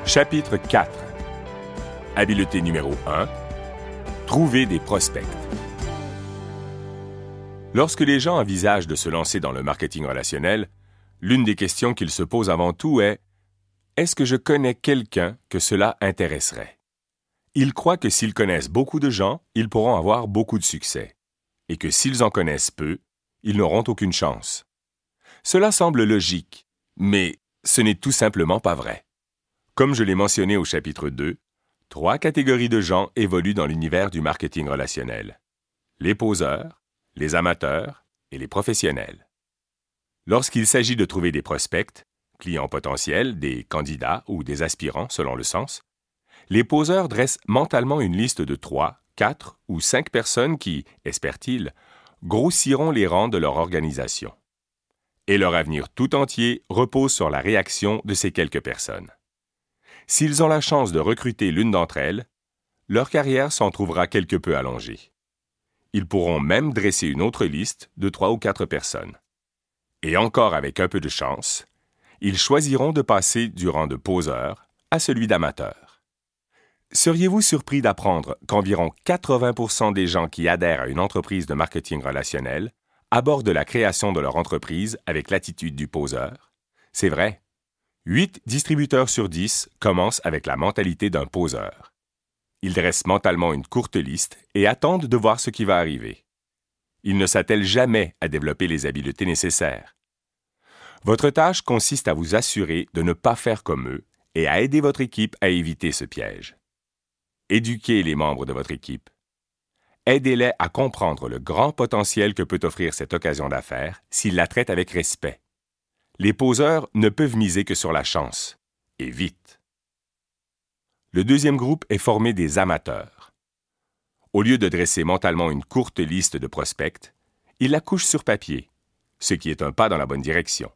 Chapitre 4. Habileté numéro 1. Trouver des prospects. Lorsque les gens envisagent de se lancer dans le marketing relationnel, l'une des questions qu'ils se posent avant tout est « Est-ce que je connais quelqu'un que cela intéresserait ?» Ils croient que s'ils connaissent beaucoup de gens, ils pourront avoir beaucoup de succès, et que s'ils en connaissent peu, ils n'auront aucune chance. Cela semble logique, mais ce n'est tout simplement pas vrai. Comme je l'ai mentionné au chapitre 2, 3 catégories de gens évoluent dans l'univers du marketing relationnel. Les poseurs, les amateurs et les professionnels. Lorsqu'il s'agit de trouver des prospects, clients potentiels, des candidats ou des aspirants selon le sens, les poseurs dressent mentalement une liste de 3, 4 ou 5 personnes qui, espèrent-ils, grossiront les rangs de leur organisation. Et leur avenir tout entier repose sur la réaction de ces quelques personnes. S'ils ont la chance de recruter l'une d'entre elles, leur carrière s'en trouvera quelque peu allongée. Ils pourront même dresser une autre liste de 3 ou 4 personnes. Et encore avec un peu de chance, ils choisiront de passer du rang de poseur à celui d'amateur. Seriez-vous surpris d'apprendre qu'environ 80% des gens qui adhèrent à une entreprise de marketing relationnel abordent la création de leur entreprise avec l'attitude du poseur? C'est vrai. 8 distributeurs sur 10 commencent avec la mentalité d'un poseur. Ils dressent mentalement une courte liste et attendent de voir ce qui va arriver. Ils ne s'attellent jamais à développer les habiletés nécessaires. Votre tâche consiste à vous assurer de ne pas faire comme eux et à aider votre équipe à éviter ce piège. Éduquez les membres de votre équipe. Aidez-les à comprendre le grand potentiel que peut offrir cette occasion d'affaires s'ils la traitent avec respect. Les poseurs ne peuvent miser que sur la chance, et vite. Le deuxième groupe est formé des amateurs. Au lieu de dresser mentalement une courte liste de prospects, ils la couchent sur papier, ce qui est un pas dans la bonne direction.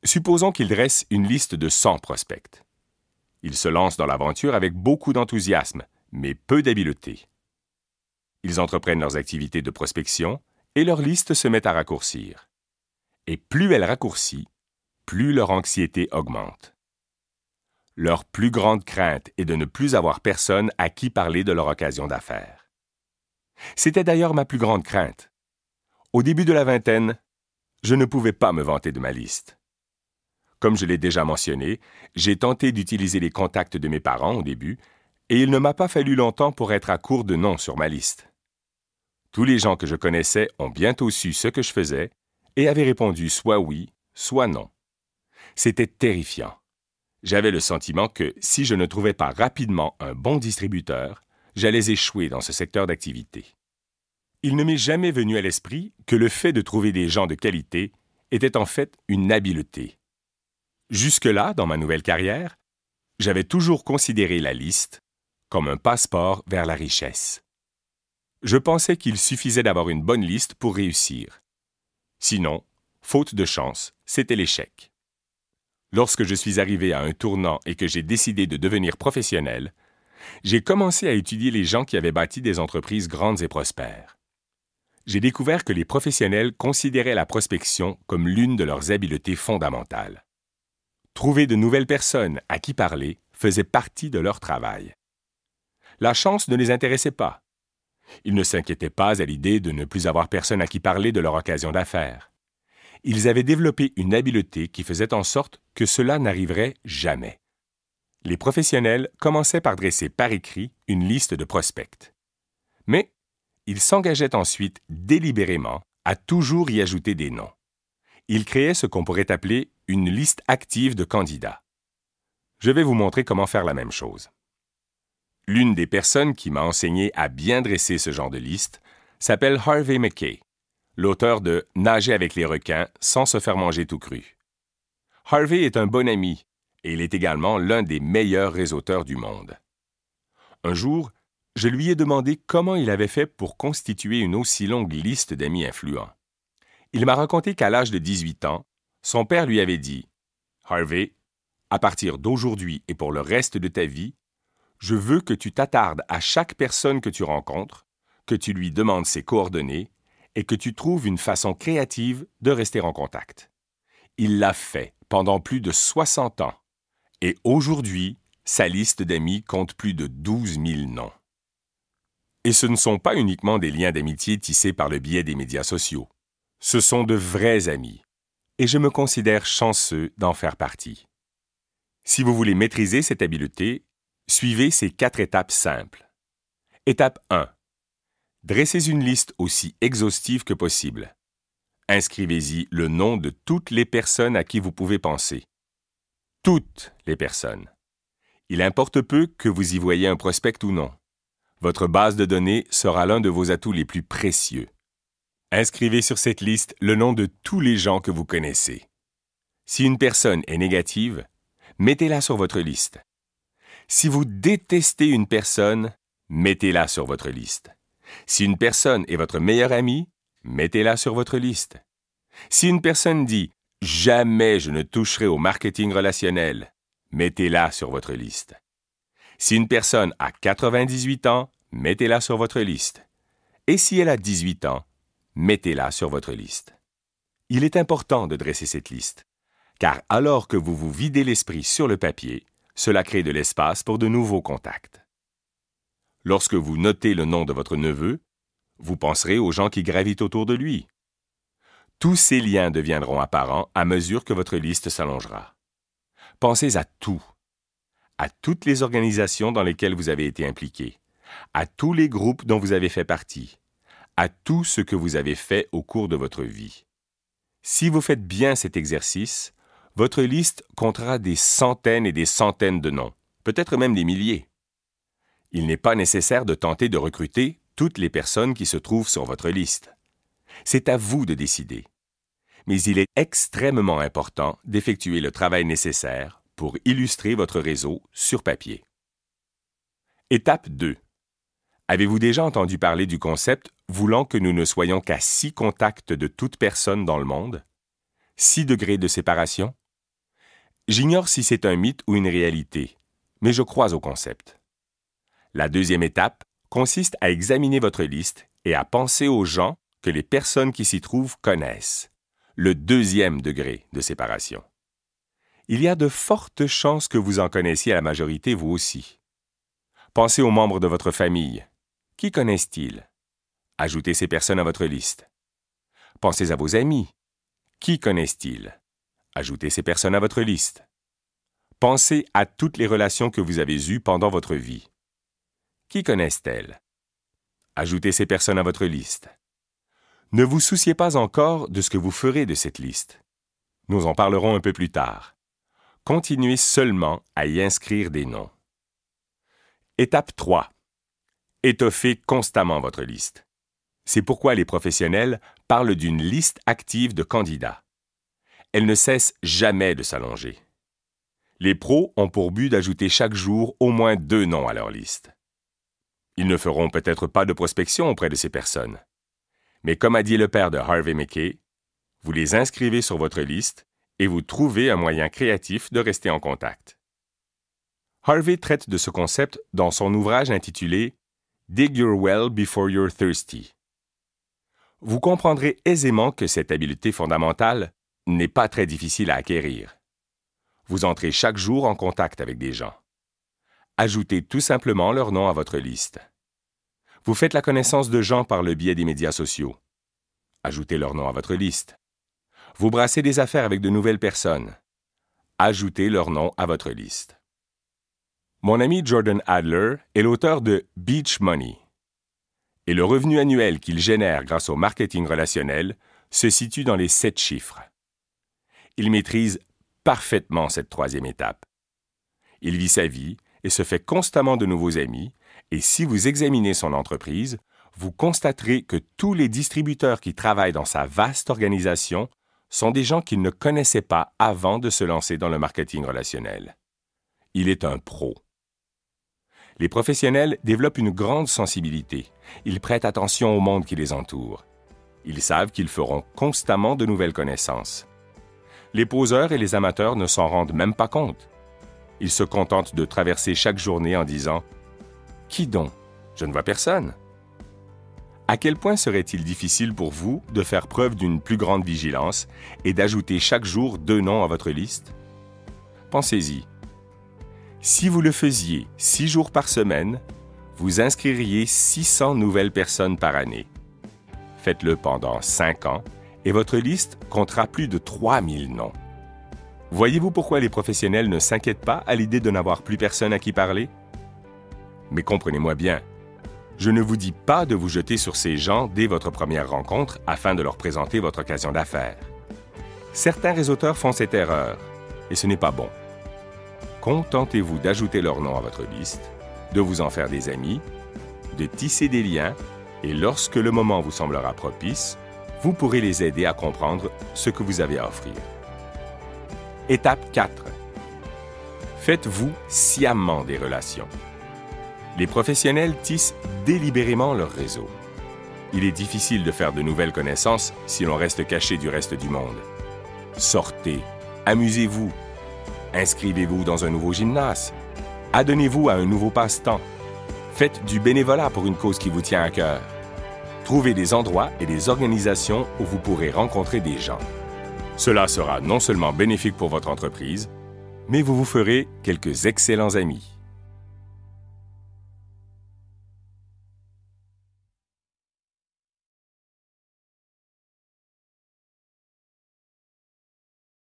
Supposons qu'ils dressent une liste de 100 prospects. Ils se lancent dans l'aventure avec beaucoup d'enthousiasme, mais peu d'habileté. Ils entreprennent leurs activités de prospection et leur liste se met à raccourcir. Et plus elle raccourcit, plus leur anxiété augmente. Leur plus grande crainte est de ne plus avoir personne à qui parler de leur occasion d'affaires. C'était d'ailleurs ma plus grande crainte. Au début de la vingtaine, je ne pouvais pas me vanter de ma liste. Comme je l'ai déjà mentionné, j'ai tenté d'utiliser les contacts de mes parents au début, et il ne m'a pas fallu longtemps pour être à court de noms sur ma liste. Tous les gens que je connaissais ont bientôt su ce que je faisais et avaient répondu soit oui, soit non. C'était terrifiant. J'avais le sentiment que si je ne trouvais pas rapidement un bon distributeur, j'allais échouer dans ce secteur d'activité. Il ne m'est jamais venu à l'esprit que le fait de trouver des gens de qualité était en fait une habileté. Jusque-là, dans ma nouvelle carrière, j'avais toujours considéré la liste comme un passeport vers la richesse. Je pensais qu'il suffisait d'avoir une bonne liste pour réussir. Sinon, faute de chance, c'était l'échec. Lorsque je suis arrivé à un tournant et que j'ai décidé de devenir professionnel, j'ai commencé à étudier les gens qui avaient bâti des entreprises grandes et prospères. J'ai découvert que les professionnels considéraient la prospection comme l'une de leurs habiletés fondamentales. Trouver de nouvelles personnes à qui parler faisait partie de leur travail. La chance ne les intéressait pas. Ils ne s'inquiétaient pas à l'idée de ne plus avoir personne à qui parler de leur occasion d'affaires. Ils avaient développé une habileté qui faisait en sorte que cela n'arriverait jamais. Les professionnels commençaient par dresser par écrit une liste de prospects. Mais ils s'engageaient ensuite délibérément à toujours y ajouter des noms. Ils créaient ce qu'on pourrait appeler une liste active de candidats. Je vais vous montrer comment faire la même chose. L'une des personnes qui m'a enseigné à bien dresser ce genre de liste s'appelle Harvey Mackay, l'auteur de « Nager avec les requins sans se faire manger tout cru ». Harvey est un bon ami et il est également l'un des meilleurs réseauteurs du monde. Un jour, je lui ai demandé comment il avait fait pour constituer une aussi longue liste d'amis influents. Il m'a raconté qu'à l'âge de 18 ans, son père lui avait dit « Harvey, à partir d'aujourd'hui et pour le reste de ta vie, je veux que tu t'attardes à chaque personne que tu rencontres, que tu lui demandes ses coordonnées et que tu trouves une façon créative de rester en contact. » Il l'a fait pendant plus de 60 ans. Et aujourd'hui, sa liste d'amis compte plus de 12 000 noms. Et ce ne sont pas uniquement des liens d'amitié tissés par le biais des médias sociaux. Ce sont de vrais amis, et je me considère chanceux d'en faire partie. Si vous voulez maîtriser cette habileté, suivez ces 4 étapes simples. Étape 1. Dressez une liste aussi exhaustive que possible. Inscrivez-y le nom de toutes les personnes à qui vous pouvez penser. Toutes les personnes. Il importe peu que vous y voyez un prospect ou non. Votre base de données sera l'un de vos atouts les plus précieux. Inscrivez sur cette liste le nom de tous les gens que vous connaissez. Si une personne est négative, mettez-la sur votre liste. Si vous détestez une personne, mettez-la sur votre liste. Si une personne est votre meilleure amie, mettez-la sur votre liste. Si une personne dit « Jamais je ne toucherai au marketing relationnel », mettez-la sur votre liste. Si une personne a 98 ans, mettez-la sur votre liste. Et si elle a 18 ans, mettez-la sur votre liste. Il est important de dresser cette liste, car alors que vous vous videz l'esprit sur le papier, cela crée de l'espace pour de nouveaux contacts. Lorsque vous notez le nom de votre neveu, vous penserez aux gens qui gravitent autour de lui. Tous ces liens deviendront apparents à mesure que votre liste s'allongera. Pensez à tout. À toutes les organisations dans lesquelles vous avez été impliqué, à tous les groupes dont vous avez fait partie, à tout ce que vous avez fait au cours de votre vie. Si vous faites bien cet exercice, votre liste comptera des centaines et des centaines de noms, peut-être même des milliers. Il n'est pas nécessaire de tenter de recruter toutes les personnes qui se trouvent sur votre liste. C'est à vous de décider. Mais il est extrêmement important d'effectuer le travail nécessaire pour illustrer votre réseau sur papier. Étape 2. Avez-vous déjà entendu parler du concept voulant que nous ne soyons qu'à 6 contacts de toute personne dans le monde? 6 degrés de séparation? J'ignore si c'est un mythe ou une réalité, mais je crois au concept. La deuxième étape consiste à examiner votre liste et à penser aux gens que les personnes qui s'y trouvent connaissent. Le deuxième degré de séparation. Il y a de fortes chances que vous en connaissiez la majorité vous aussi. Pensez aux membres de votre famille. Qui connaissent-ils? Ajoutez ces personnes à votre liste. Pensez à vos amis. Qui connaissent-ils? Ajoutez ces personnes à votre liste. Pensez à toutes les relations que vous avez eues pendant votre vie. Qui connaissent-elles? Ajoutez ces personnes à votre liste. Ne vous souciez pas encore de ce que vous ferez de cette liste. Nous en parlerons un peu plus tard. Continuez seulement à y inscrire des noms. Étape 3. Étoffez constamment votre liste. C'est pourquoi les professionnels parlent d'une liste active de candidats. Elle ne cesse jamais de s'allonger. Les pros ont pour but d'ajouter chaque jour au moins 2 noms à leur liste. Ils ne feront peut-être pas de prospection auprès de ces personnes. Mais comme a dit le père de Harvey Mackay, vous les inscrivez sur votre liste et vous trouvez un moyen créatif de rester en contact. Harvey traite de ce concept dans son ouvrage intitulé « Dig your well before you're thirsty ». Vous comprendrez aisément que cette habileté fondamentale n'est pas très difficile à acquérir. Vous entrez chaque jour en contact avec des gens. Ajoutez tout simplement leur nom à votre liste. Vous faites la connaissance de gens par le biais des médias sociaux. Ajoutez leur nom à votre liste. Vous brassez des affaires avec de nouvelles personnes. Ajoutez leur nom à votre liste. Mon ami Jordan Adler est l'auteur de Beach Money. Et le revenu annuel qu'il génère grâce au marketing relationnel se situe dans les 7 chiffres. Il maîtrise parfaitement cette 3e étape. Il vit sa vie et se fait constamment de nouveaux amis, et si vous examinez son entreprise, vous constaterez que tous les distributeurs qui travaillent dans sa vaste organisation sont des gens qu'il ne connaissait pas avant de se lancer dans le marketing relationnel. Il est un pro. Les professionnels développent une grande sensibilité. Ils prêtent attention au monde qui les entoure. Ils savent qu'ils feront constamment de nouvelles connaissances. Les poseurs et les amateurs ne s'en rendent même pas compte. Ils se contentent de traverser chaque journée en disant « Qui donc? Je ne vois personne. » À quel point serait-il difficile pour vous de faire preuve d'une plus grande vigilance et d'ajouter chaque jour 2 noms à votre liste? Pensez-y. Si vous le faisiez 6 jours par semaine, vous inscririez 600 nouvelles personnes par année. Faites-le pendant 5 ans et votre liste comptera plus de 3000 noms. Voyez-vous pourquoi les professionnels ne s'inquiètent pas à l'idée de n'avoir plus personne à qui parler? Mais comprenez-moi bien, je ne vous dis pas de vous jeter sur ces gens dès votre première rencontre afin de leur présenter votre occasion d'affaires. Certains réseauteurs font cette erreur, et ce n'est pas bon. Contentez-vous d'ajouter leur nom à votre liste, de vous en faire des amis, de tisser des liens, et lorsque le moment vous semblera propice, vous pourrez les aider à comprendre ce que vous avez à offrir. Étape 4. Faites-vous sciemment des relations. Les professionnels tissent délibérément leur réseau. Il est difficile de faire de nouvelles connaissances si l'on reste caché du reste du monde. Sortez, amusez-vous, inscrivez-vous dans un nouveau gymnase, adonnez-vous à un nouveau passe-temps, faites du bénévolat pour une cause qui vous tient à cœur. Trouvez des endroits et des organisations où vous pourrez rencontrer des gens. Cela sera non seulement bénéfique pour votre entreprise, mais vous vous ferez quelques excellents amis.